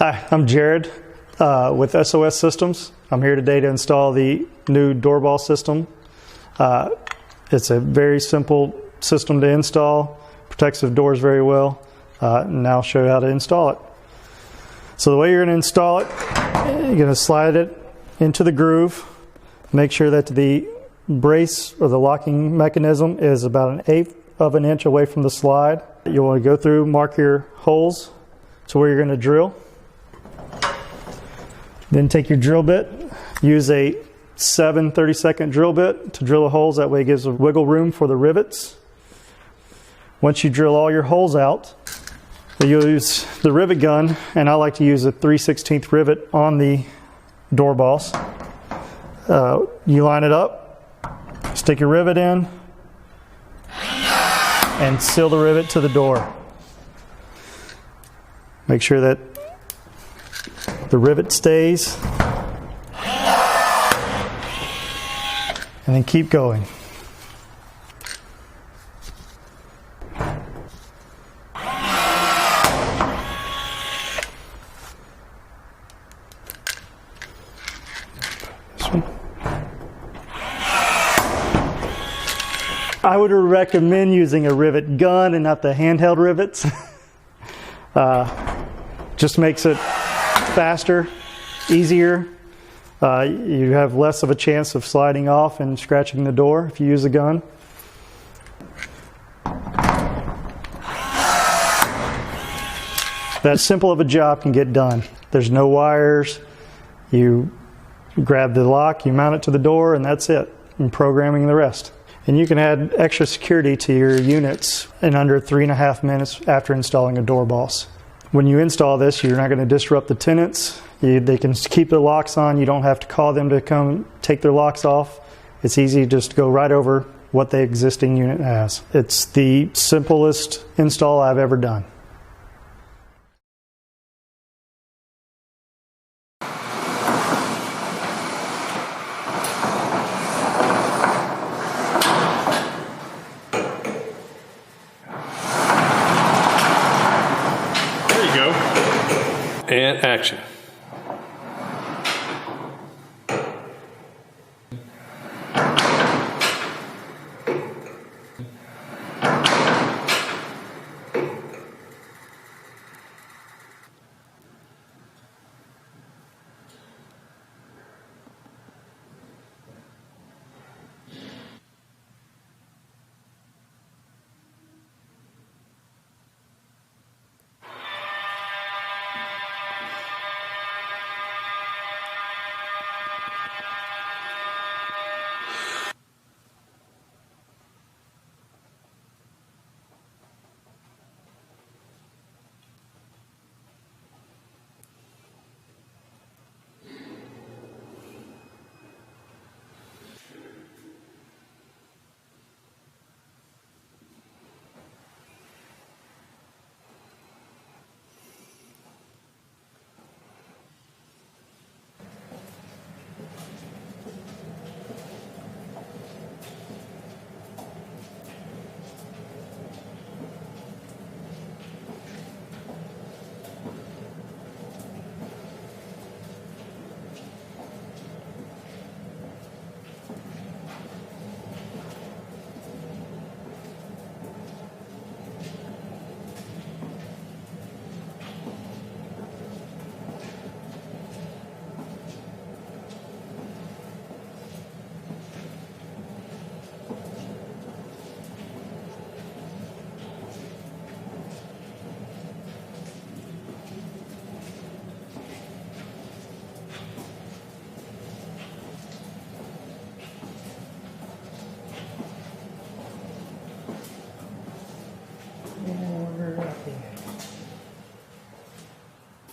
Hi, I'm Jared with SOS Systems. I'm here today to install the new DoorBoss system. It's a very simple system to install, protects the doors very well. Now I'll show you how to install it. So the way you're going to install it, you're going to slide it into the groove. Make sure that the brace or the locking mechanism is about 1/8 of an inch away from the slide. You want to go through, mark your holes to where you're going to drill. Then take your drill bit, use a 7 30-second drill bit to drill the holes. That way it gives a wiggle room for the rivets. Once you drill all your holes out, you'll use the rivet gun, and I like to use a 3/16 rivet on the DoorBoss. You line it up, stick your rivet in, and seal the rivet to the door. Make sure that the rivet stays, and then keep going. This one. I would recommend using a rivet gun and not the handheld rivets. Just makes it faster, easier. You have less of a chance of sliding off and scratching the door if you use a gun. That simple of a job can get done. There's no wires. You grab the lock, you mount it to the door, and that's it. And programming the rest. And you can add extra security to your units in under 3.5 minutes after installing a DoorBoss. When you install this, you're not going to disrupt the tenants. They can keep their locks on. You don't have to call them to come take their locks off. It's easy just to go right over what the existing unit has. It's the simplest install I've ever done. And action.